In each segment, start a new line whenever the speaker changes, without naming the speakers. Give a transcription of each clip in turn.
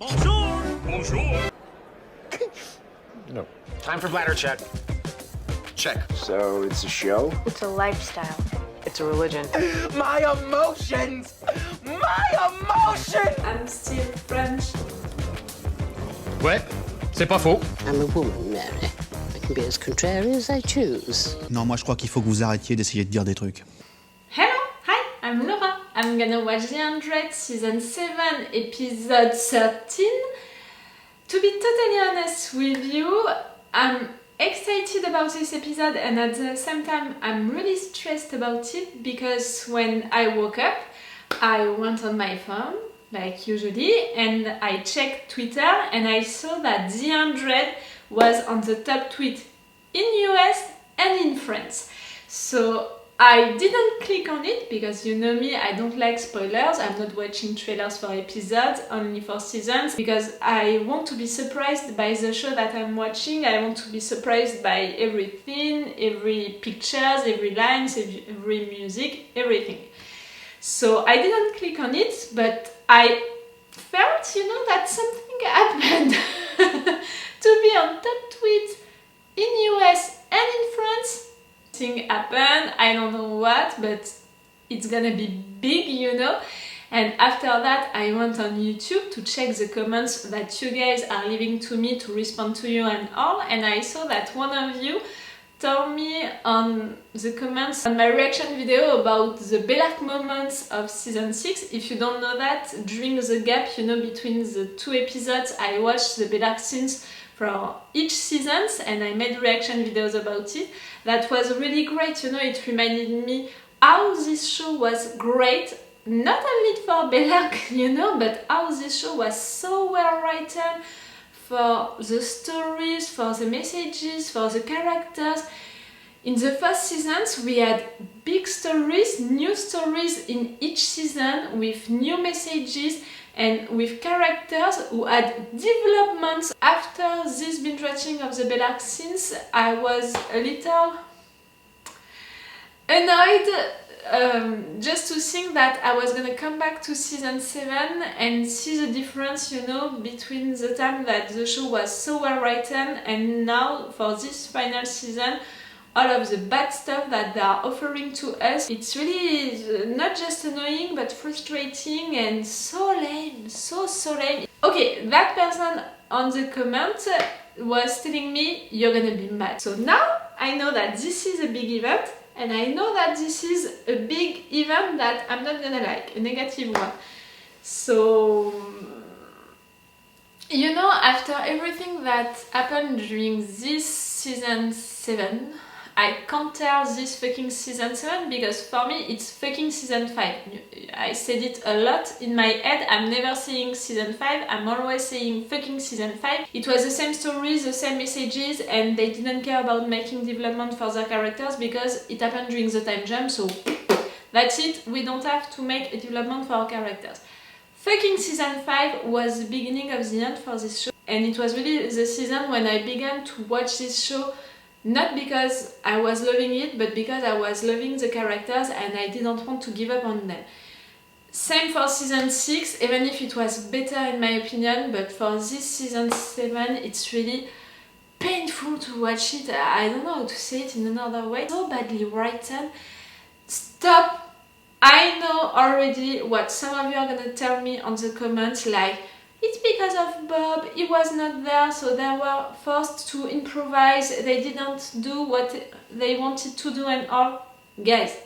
Bonjour! Bonjour!
No.
Time for bladder check. Check.
So it's a show?
It's a lifestyle.
It's a religion.
My emotions! My emotions!
I'm still French.
Ouais, c'est pas faux.
I'm a woman, Mary. I can be as contrary as I choose.
Non, moi je crois qu'il faut que vous arrêtiez d'essayer de dire des trucs.
Hello, hi, I'm Laura. I'm gonna watch The 100 season 7 episode 13. To be totally honest with you, I'm excited about this episode and at the same time I'm really stressed about it because when I woke up I went on my phone like usually and I checked Twitter and I saw that The 100 was on the top tweet in US and in France. So I didn't click on it because you know me, I don't like spoilers. I'm not watching trailers for episodes, only for seasons, because I want to be surprised by the show that I'm watching. I want to be surprised by everything, every pictures, every lines, every music, everything. So I didn't click on it, but I felt, you know, that something happened to be on top tweet in US and in France. Thing happened, I don't know what, but it's gonna be big, you know. And after that I went on YouTube to check the comments that you guys are leaving to me to respond to you and all, and I saw that one of you told me on the comments on my reaction video about the Bellark moments of season 6. If you don't know that, during the gap, you know, between the two episodes, I watched the Bellark scenes for each season and I made reaction videos about it. That was really great, you know, it reminded me how this show was great, not only for Bellark, you know, but how this show was so well written, for the stories, for the messages, for the characters. In the first seasons we had big stories, new stories in each season with new messages and with characters who had developments. After this binge watching of the Bellark scenes, I was a little annoyed just to think that I was gonna come back to season 7 and see the difference, you know, between the time that the show was so well written and now for this final season, all of the bad stuff that they are offering to us. It's really not just annoying but frustrating and so lame, so lame. Okay, that person on the comment was telling me you're gonna be mad. So now I know that this is a big event and I know that this is a big event that I'm not gonna like, a negative one. So, you know, after everything that happened during this season 7, I can't tell this fucking season 7 because for me it's fucking season 5. I said it a lot in my head, I'm never saying season 5, I'm always saying fucking season 5. It was the same stories, the same messages, and they didn't care about making development for their characters because it happened during the time jump, so that's it, we don't have to make a development for our characters. Fucking season 5 was the beginning of the end for this show, and it was really the season when I began to watch this show. Not because I was loving it, but because I was loving the characters and I didn't want to give up on them. Same for season 6, even if it was better in my opinion, but for this season 7 it's really painful to watch it. I don't know how to say it in another way. So badly written. Stop! I know already what some of you are gonna tell me on the comments, like, it's because of Bob, he was not there, so they were forced to improvise, they didn't do what they wanted to do and all. Guys,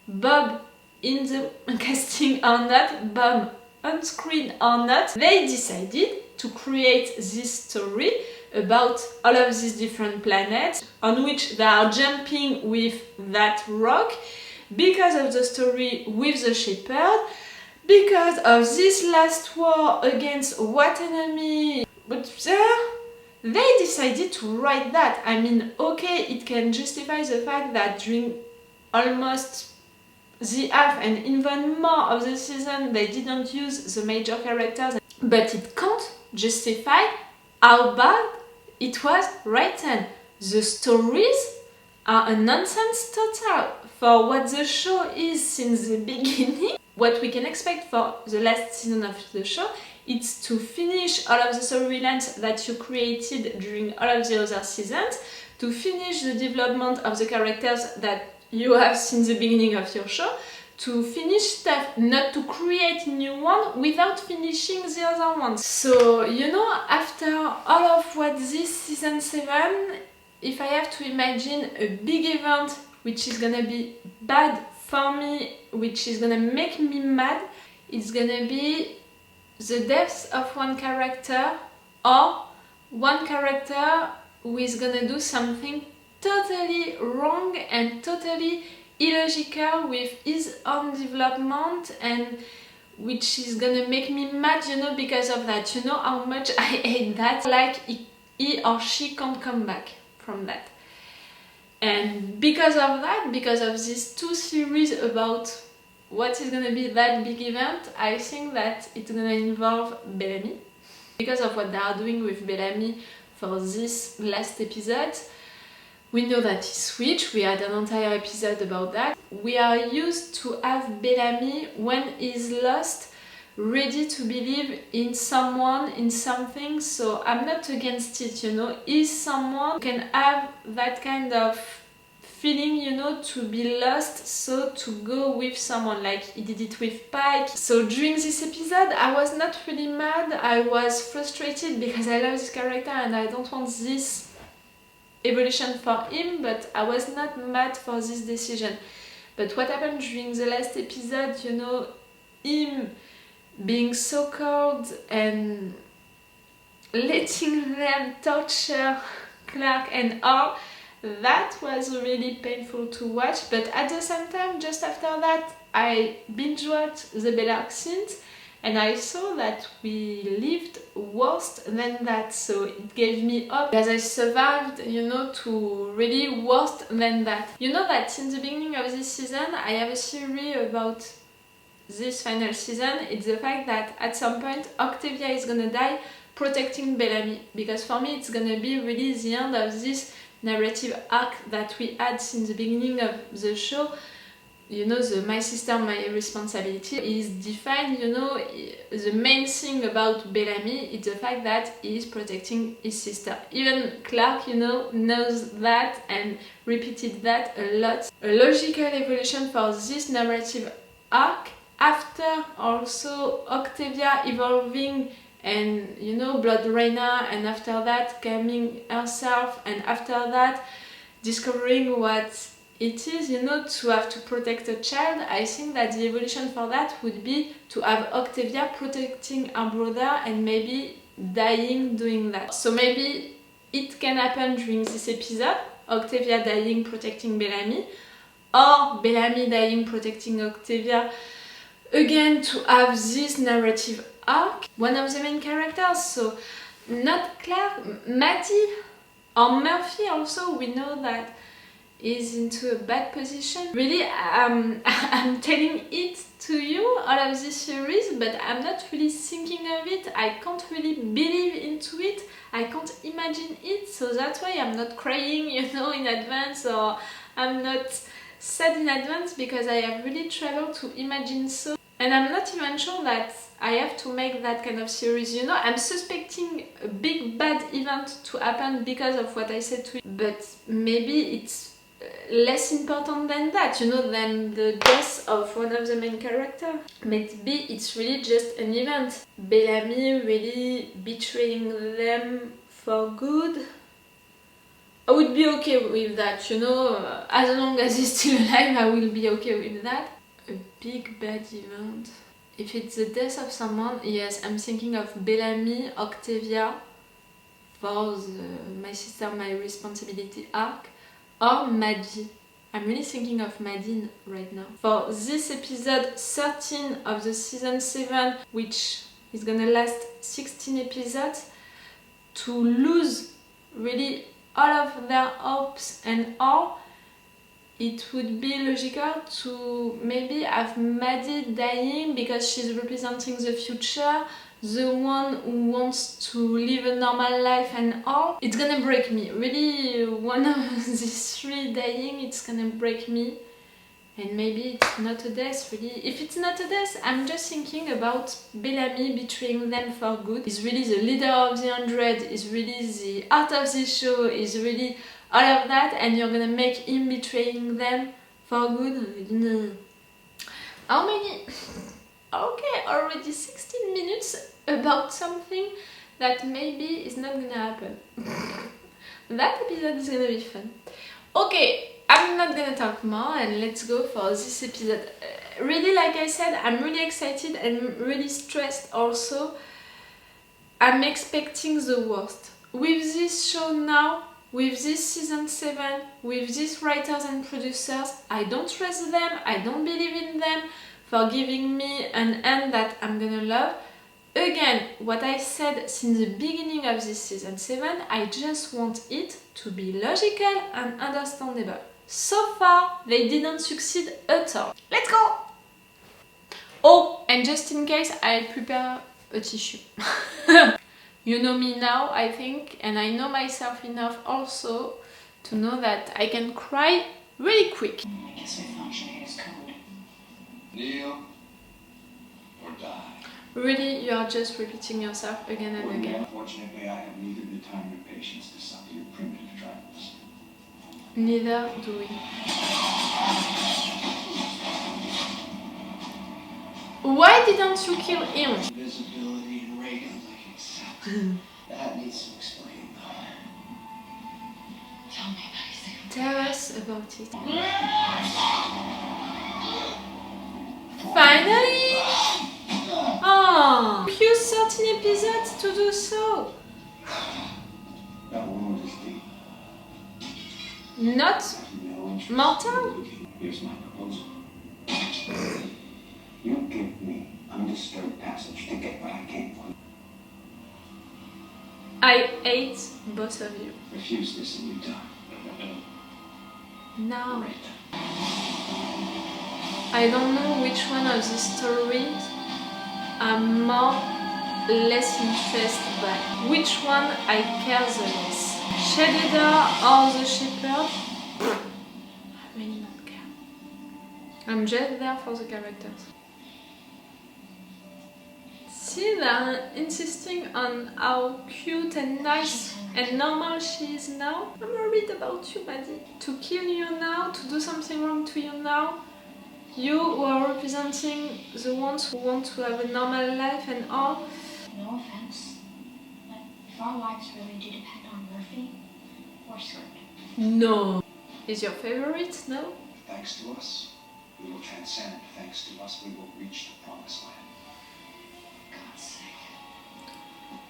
Bob in the casting or not, Bob on screen or not, they decided to create this story about all of these different planets on which they are jumping with that rock because of the story with the shepherd. Because of this last war against what enemy? But they decided to write that. I mean, okay, it can justify the fact that during almost the half and even more of the season they didn't use the major characters, but it can't justify how bad it was written. The stories are a nonsense total for what the show is since the beginning. What we can expect for the last season of the show It's to finish all of the storylines that you created during all of the other seasons, to finish the development of the characters that you have since the beginning of your show, to finish stuff, not to create new one without finishing the other ones. So, you know, after all of what this season 7, if I have to imagine a big event which is gonna be bad for me, which is gonna make me mad, it's gonna be the death of one character, or one character who is gonna do something totally wrong and totally illogical with his own development, and which is gonna make me mad, you know, because of that. You know how much I hate that, like he or she can't come back from that. And because of that, because of these 2 series about what is gonna be that big event, I think that it's gonna involve Bellamy. Because of what they are doing with Bellamy for this last episode, we know that he switched, we had an entire episode about that. We are used to have Bellamy, when he's lost, ready to believe in someone, in something, so I'm not against it, you know. Is someone who can have that kind of feeling, you know, to be lost, so to go with someone, like he did it with Pike. So during this episode, I was not really mad, I was frustrated because I love this character and I don't want this evolution for him, but I was not mad for this decision. But what happened during the last episode, you know, him being so cold and letting them torture Clark and all, that was really painful to watch. But at the same time, just after that, I binge watched the Bellarke scenes and I saw that we lived worse than that, so it gave me hope because I survived, you know, to really worse than that. You know that since the beginning of this season, I have a theory about this final season. It's the fact that at some point Octavia is gonna die protecting Bellamy, because for me it's gonna be really the end of this narrative arc that we had since the beginning of the show. You know, the My Sister, My Responsibility is defined, you know, the main thing about Bellamy is the fact that he is protecting his sister. Even Clark, you know, knows that and repeated that a lot. A logical evolution for this narrative arc, after also Octavia evolving and, you know, Blood Raina, and after that coming herself, and after that discovering what it is, you know, to have to protect a child. I think that the evolution for that would be to have Octavia protecting her brother and maybe dying doing that. So maybe it can happen during this episode, Octavia dying protecting Bellamy, or Bellamy dying protecting Octavia, again to have this narrative arc. One of the main characters, so not Clark, Maddie or Murphy also, we know that is into a bad position. Really, I'm telling it to you, all of this series, but I'm not really thinking of it. I can't really believe into it. I can't imagine it, so that's why I'm not crying, you know, in advance, or I'm not sad in advance, because I have really trouble to imagine so. And I'm not even sure that I have to make that kind of series, you know. I'm suspecting a big bad event to happen because of what I said to you, but maybe it's less important than that, you know, than the death of one of the main characters. Maybe it's really just an event. Bellamy really betraying them for good. I would be okay with that, you know, as long as he's still alive, I will be okay with that. A big bad event. If it's the death of someone, yes, I'm thinking of Bellamy, Octavia for the My Sister, My Responsibility arc, or Maddie. I'm really thinking of Maddie right now. For this episode 13 of the season 7, which is gonna last 16 episodes, to lose really all of their hopes and all, it would be logical to maybe have Maddie dying because she's representing the future, the one who wants to live a normal life and all. It's gonna break me. Really, one of these 3 dying, it's gonna break me. And maybe it's not a death, really. If it's not a death, I'm just thinking about Bellamy betraying them for good. He's really the leader of the 100, he's really the art of the show, he's really all of that, and you're gonna make him betraying them for good? No. How many? Okay, already 16 minutes about something that maybe is not gonna happen. That episode is gonna be fun. Okay, I'm not gonna talk more and let's go for this episode. Really, like I said, I'm really excited and really stressed also. I'm expecting the worst. With this show now, with this season 7, with these writers and producers, I don't trust them, I don't believe in them for giving me an end that I'm gonna love. Again, what I said since the beginning of this season 7, I just want it to be logical and understandable. So far, they didn't succeed at all. Let's go! Oh, and just in case, I prepare a tissue. You know me now, I think, and I know myself enough also to know that I can cry really quick.
I guess we function here as code.
Kneel or die.
Really, you are just repeating yourself again and again.
Unfortunately, I have neither the time nor patience to suffer your primitive trifles.
Neither do we. Why didn't you kill him?
Visibility and Reagan like accept. That needs some explaining though.
Tell me about it.
Tell us about it. Finally! Oh, few 13 episodes to do so.
That wound is deep.
Not
No interest.
mortal?
Here's my proposal. You give me undisturbed passage to get what I came for.
I hate both of you.
Refuse this and you die.
No.
Great.
I don't know which one of these stories I'm more less interested by. Which one I care the less. Shedder or the Shepherd? I really don't care. I'm just there for the characters. See, they're insisting on how cute and nice and normal she is now. I'm worried about you, Maddie. To kill you now, to do something wrong to you now. You who are representing the ones who want to have a normal life and all.
No offense, but if our lives really do depend on Murphy, we're screwed.
No. Is your favorite? No?
Thanks to us, we will transcend. Thanks to us, we will reach the promised land.
God's sake.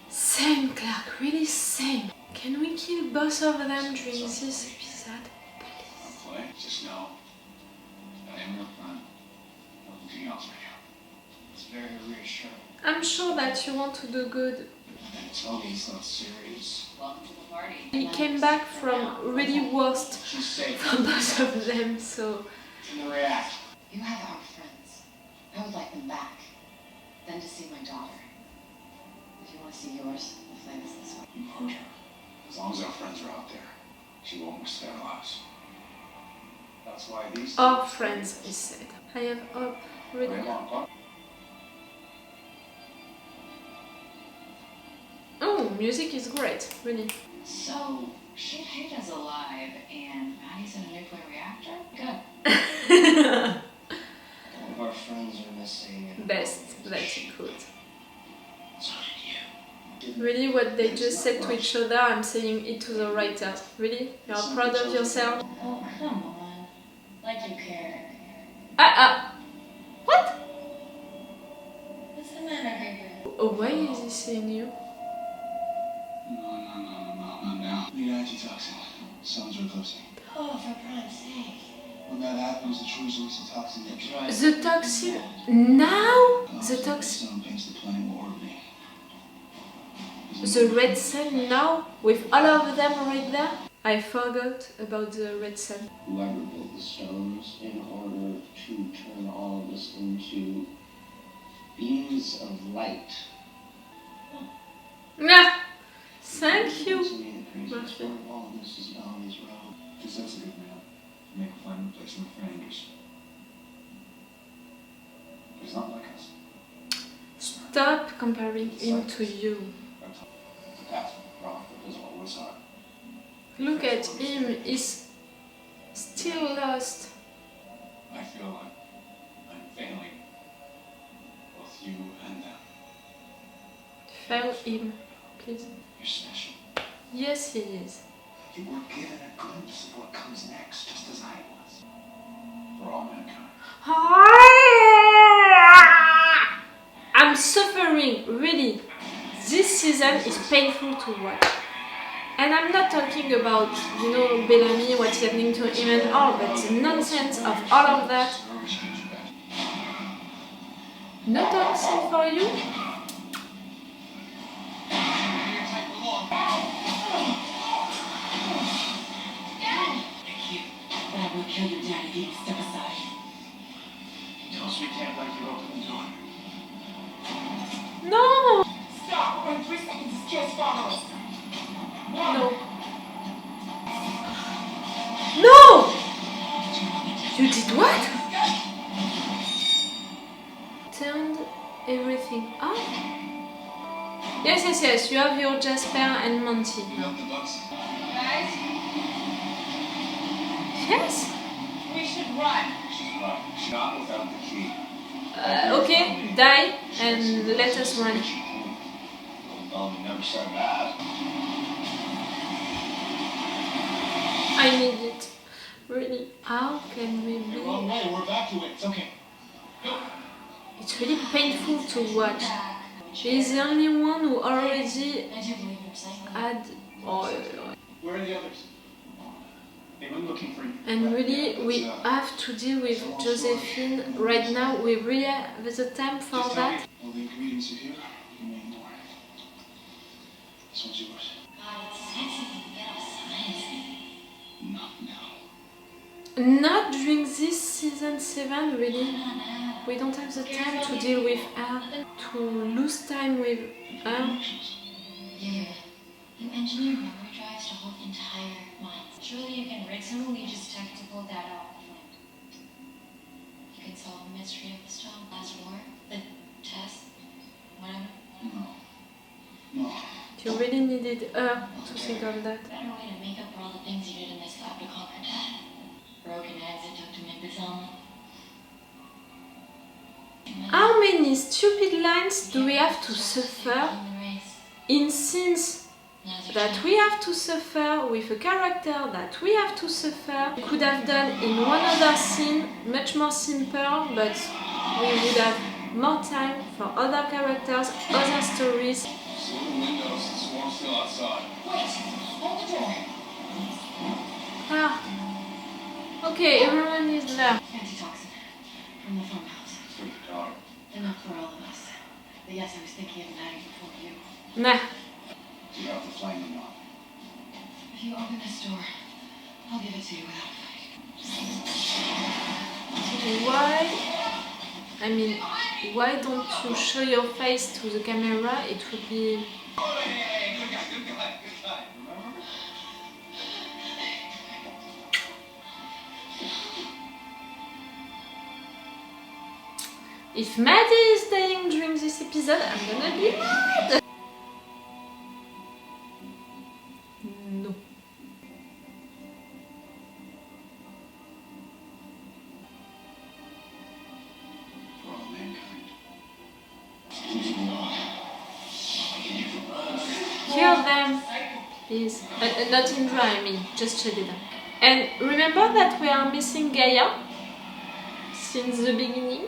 Same, Clark. Really same. Can we kill both of them during this episode?
I'll play. Just know I am your friend. Nothing else right now. It's very reassuring.
I'm sure that you want to do good.
And tell me he's not serious.
Welcome to the party.
He came back from really worst
She's safe.
for both of them, so...
Shouldn't react.
You have our friends. I would like them back. Then to see my daughter. If you want to see yours, the plan is this way.
You hurt her. As long as our friends are out there, she won't risk their lives. That's why these...
Our friends, he said. I have hope, really.
Right along, Pop.
Oh, music is great, really.
So, Shit Hada's alive and Maddie's in a nuclear reactor? Good.
All of our friends are missing. and
Best that he could.
So did you.
Really, what they just said to each other, I'm saying it to the writers. Really? You're proud of yourself?
Oh, come on. Like you care.
What?
What's the matter, Gregor?
Oh, why is he saying you?
No, not now. Need antitoxin. Sounds are closing.
Oh, for God's sake.
When that happens, the choice release the toxin.
The toxin? Now? The
The
toxin?
sun paints the planet more orderly.
The red sun now? With all of them right there? I forgot about the red sun.
Whoever built the stones in order to turn all of this into beams of light.
Nah! Thank you!
To me, the craziest
Murphy.
part of all of this is Bellamy's road. Because that's a good man. Make a fine replacement for Anders. He's not like us.
Stop comparing him to you.
The path wrong, but there's always hard.
Look at him, he's still lost.
I feel like I'm failing both you and them.
Fail him, please.
You're special.
Yes, he is.
You were given a glimpse of what comes next, just as I was. For all mankind.
I'm suffering, really. This season is painful to watch. And I'm not talking about, you know, Bellamy, what's happening to him and all, but the nonsense of all of that. No toxin for you?
I will kill your dad if you step aside.
Tell us we can't let you open the door.
No!
Stop! We're in 3 seconds. Just follow us.
No. No! You did what? Turned everything off? Yes, you have your Jasper and Monty.
You have the books?
Guys,
Yes?
we should run.
She's right. She's not without the key.
Okay, die and let us run.
Well, we never said that.
I need it. Really. How can we
You're
be?
wrong way. We're evacuating. It's okay. Go.
It's really painful to watch. She's the only one who already
I do believe you're psycho.
had. Oh,
Where are the others? They've been looking for you.
and really, we have to deal with Josephine right now. We really have the time for
Just tell me.
that.
All the ingredients are here. You may ignore it. This one's yours.
God, it's sexy to get all science.
Not now.
Not during this season 7, really. We don't have the time to deal with her, to lose time with her.
Connections.
You engineer memory drives to hold entire minds. Surely you can rig some religious tech to pull that off. You can solve the mystery of the stone, last war, the test, whatever.
No.
You really needed her to think of that.
Better way to make up for all the things you did in this lab to conquer death. Broken eggs it took to make this omelet.
How many stupid lines do we have to suffer
Human race.
in scenes that we have to suffer with a character that we have to suffer? We could have done in one other scene, much more simple, but we would have more time for other characters, other stories.
Slow the windows. The swarm's still outside.
Wait! Hold the door!
Ah. Okay, everyone is there.
Antitoxin. From the farmhouse.
For your daughter.
Enough for all of us. But yes, I was thinking of Maddie before you.
Nah.
Do you have the flame or not?
If you open this door, I'll give it to you without fighting.
Why don't you show your face to the camera? It would be...
Hey, good guy. Remember?
If Maddie is dying during this episode, I'm gonna be mad! No.
For all mankind.
Kill them, please. Not in dry, I mean, just shut it down. And remember that we are missing Gaia since the beginning?